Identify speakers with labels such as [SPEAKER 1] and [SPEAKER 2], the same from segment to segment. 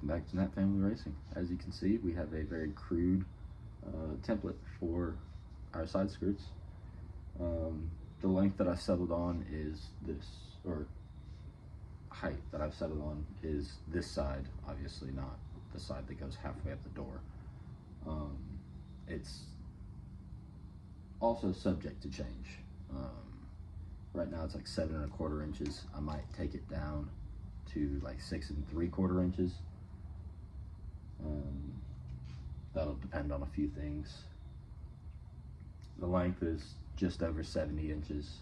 [SPEAKER 1] Welcome back to Nat Family Racing. As you can see, we have a very crude template for our side skirts. The length that I settled on is this, or height that I've settled on is this side, obviously not the side that goes halfway up the door. It's also subject to change. Right now it's like 7 1/4 inches. I might take it down to like 6 3/4 inches. That'll depend on a few things. The length is just over 70 inches.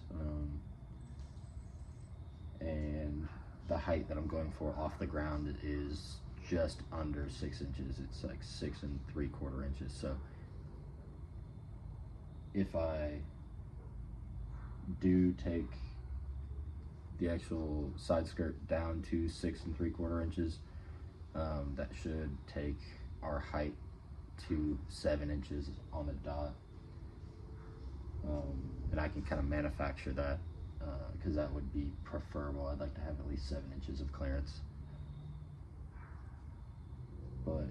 [SPEAKER 1] And the height that I'm going for off the ground is just under 6 inches. It's like 6 3/4 inches. So if I do take the actual side skirt down to 6 3/4 inches, that should take our height to 7 inches on the dot. And I can kind of manufacture that because that would be preferable. I'd like to have at least 7 inches of clearance. But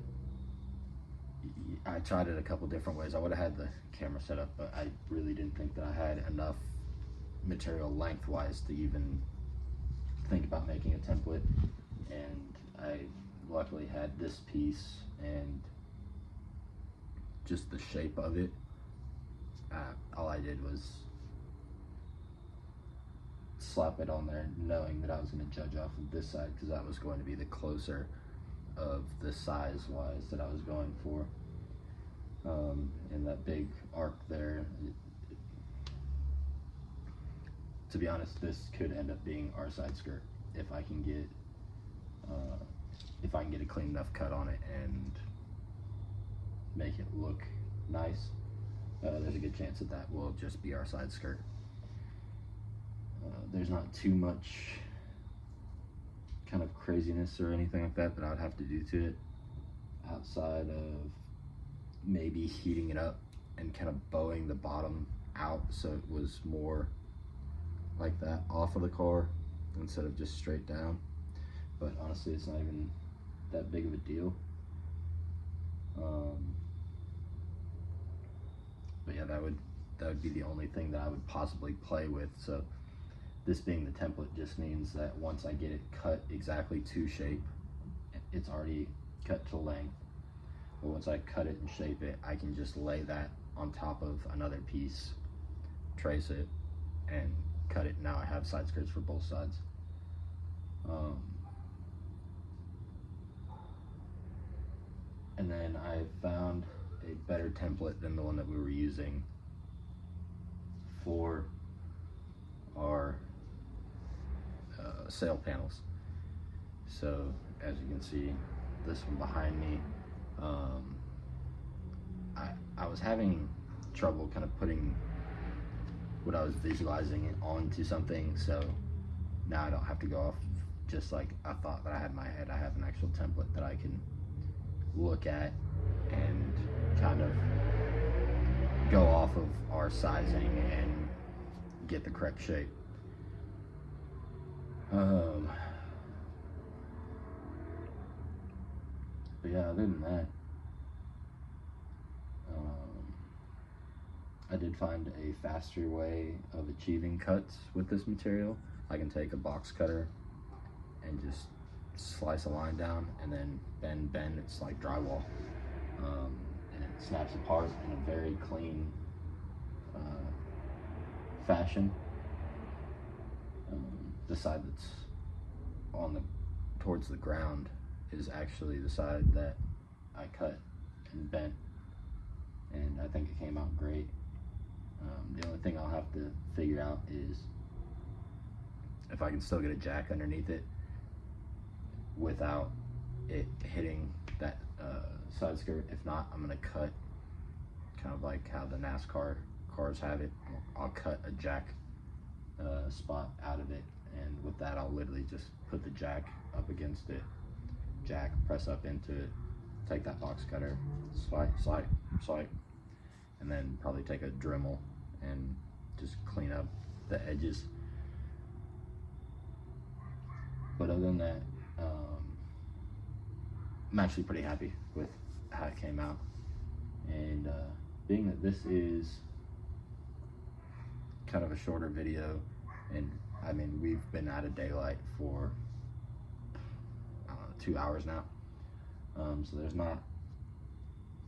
[SPEAKER 1] I tried it a couple different ways. I would have had the camera set up, but I really didn't think that I had enough material lengthwise to even think about making a template. And I luckily had this piece and just the shape of it. All I did was slap it on there knowing that I was going to judge off of this side because that was going to be the closer of the size wise that I was going for. And that big arc there, to be honest, this could end up being our side skirt if I can get a clean enough cut on it and make it look nice. There's a good chance that that will just be our side skirt. There's not too much kind of craziness or anything like that I would have to do to it outside of maybe heating it up and kind of bowing the bottom out so it was more like that off of the car instead of just straight down. But honestly, it's not even that big of a deal. But yeah, that would be the only thing that I would possibly play with. So this being the template just means that once I get it cut exactly to shape, it's already cut to length. But once I cut it and shape it, I can just lay that on top of another piece, trace it, and cut it. Now I have side skirts for both sides. And then I found a better template than the one that we were using for our sail panels. So as you can see, this one behind me, I was having trouble kind of putting what I was visualizing it onto something, so now I don't have to go off just like I thought that I had in my head. I have an actual template that I can look at and kind of go off of our sizing and get the correct shape. But yeah, other than that, I did find a faster way of achieving cuts with this material. I can take a box cutter and just slice a line down and then bend. It's like drywall, and it snaps apart in a very clean fashion. The side that's towards the ground is actually the side that I cut and bent, and I think it came out great. The only thing I'll have to figure out is if I can still get a jack underneath it without it hitting that side skirt. If not, I'm gonna cut kind of like how the NASCAR cars have it. I'll cut a jack spot out of it, and with that I'll literally just put the jack up against it, jack, press up into it, take that box cutter, swipe, and then probably take a Dremel and just clean up the edges. But other than that, I'm actually pretty happy with how it came out. And being that this is kind of a shorter video, and I mean, we've been out of daylight for, I don't know, 2 hours now. So there's not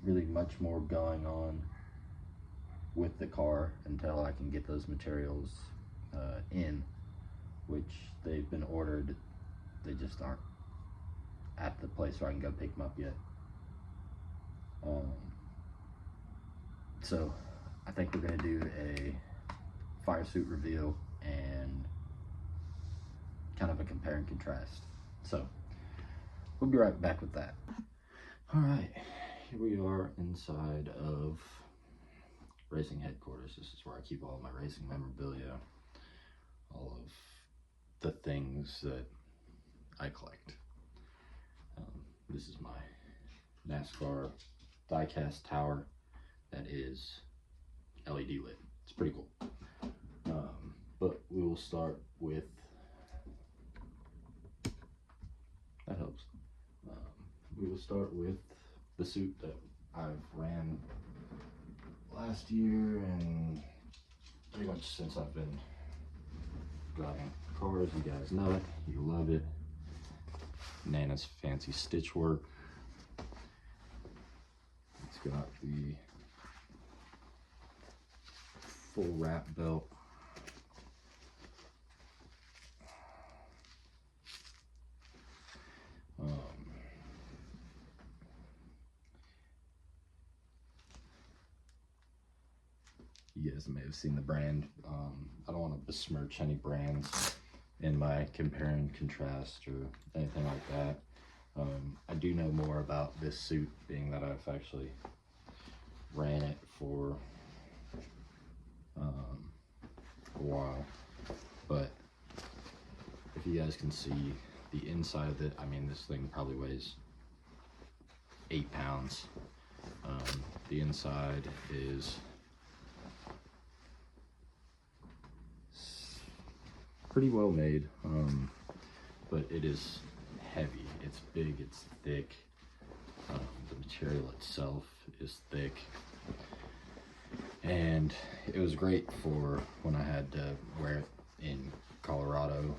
[SPEAKER 1] really much more going on with the car until I can get those materials in, which they've been ordered. They just aren't at the place where I can go pick them up yet. So I think we're gonna do a fire suit reveal and kind of a compare and contrast. So we'll be right back with that. All right, here we are inside of racing headquarters. This is where I keep all of my racing memorabilia, all of the things that I collect. This is my NASCAR die-cast tower that is LED lit. It's pretty cool. But we will start with, that helps. We will start with the suit that I've ran last year and pretty much since I've been driving cars. You guys know it, you love it. Nana's fancy stitch work. It's got the full wrap belt. You guys may have seen the brand. I don't want to besmirch any brands in my compare and contrast or anything like that. I do know more about this suit, being that I've actually ran it for a while. But if you guys can see the inside of it, I mean, this thing probably weighs 8 pounds. The inside is pretty well made, but it is heavy. It's big, it's thick. The material itself is thick, and it was great for when I had to wear it in Colorado.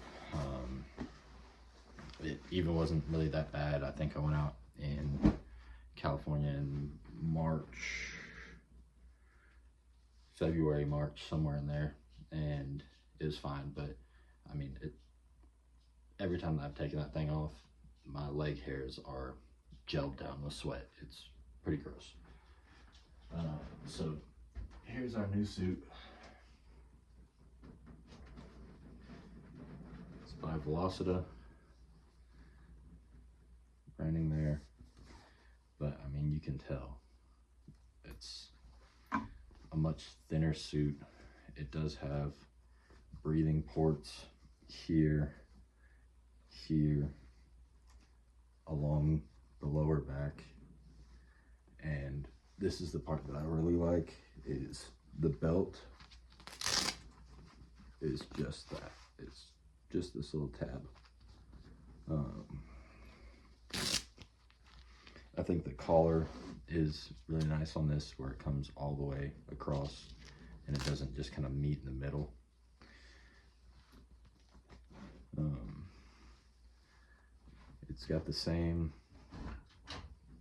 [SPEAKER 1] It even wasn't really that bad. I think I went out in California in February, March, somewhere in there, and it was fine. But I mean, every time that I've taken that thing off, my leg hairs are gelled down with sweat. It's pretty gross. So here's our new suit. It's by Velocita. Branding there. But I mean, you can tell it's a much thinner suit. It does have breathing ports here, along the lower back, and this is the part that I really like, is the belt is just that. It's just this little tab. I think the collar is really nice on this, where it comes all the way across and it doesn't just kind of meet in the middle. It's got the same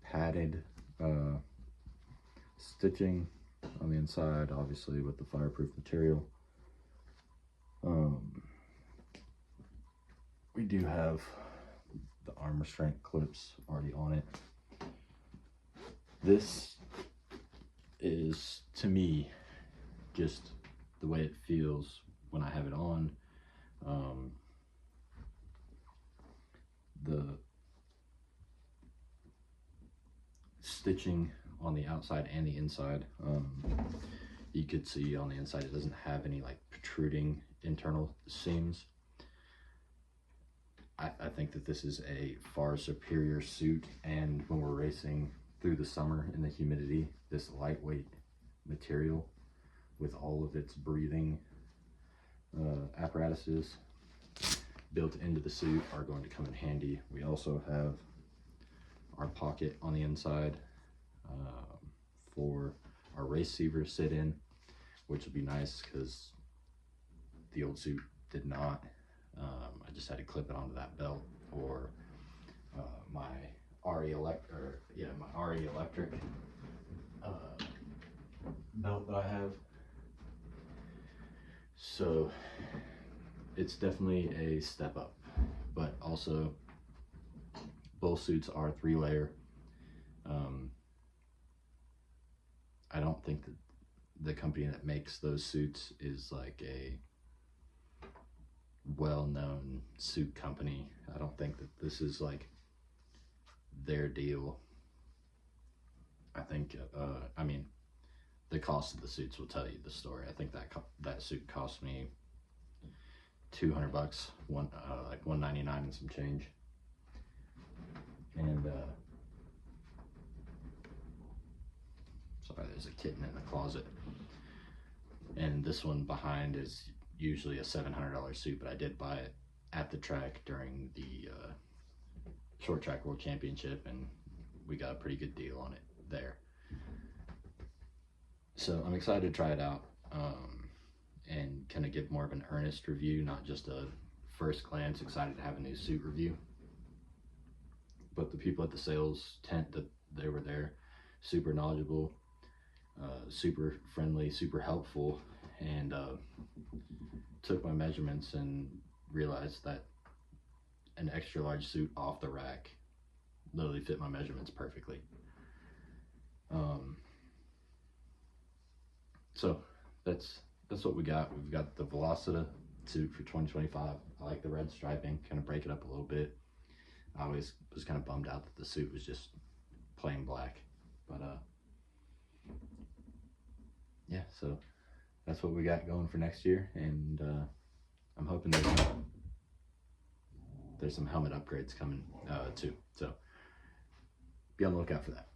[SPEAKER 1] padded stitching on the inside, obviously with the fireproof material. We do have the arm restraint clips already on it. This is, to me, just the way it feels when I have it on. The stitching on the outside and the inside, you could see on the inside it doesn't have any like protruding internal seams. I think that this is a far superior suit, and when we're racing through the summer in the humidity, this lightweight material with all of its breathing apparatuses built into the suit are going to come in handy. We also have our pocket on the inside for our receiver to sit in, which would be nice because the old suit did not. I just had to clip it onto that belt, or my RE electric belt that I have. So it's definitely a step up, but also both suits are 3-layer. I don't think that the company that makes those suits is like a well-known suit company. I don't think that this is like their deal. I think I mean, the cost of the suits will tell you the story. I think that suit cost me $200, like $199 and some change. And sorry, there's a kitten in the closet. And this one behind is usually a $700 suit, but I did buy it at the track during the short track world championship, and we got a pretty good deal on it there. So I'm excited to try it out and kind of give more of an earnest review, not just a first glance excited to have a new suit review. But the people at the sales tent that they were there, super knowledgeable, super friendly, super helpful, and took my measurements and realized that an extra large suit off the rack literally fit my measurements perfectly. So that's what we got. We've got the Velocita suit for 2025. I like the red striping, kind of break it up a little bit. I always was kind of bummed out that the suit was just plain black, but yeah, so that's what we got going for next year, and I'm hoping there's some helmet upgrades coming too, so be on the lookout for that.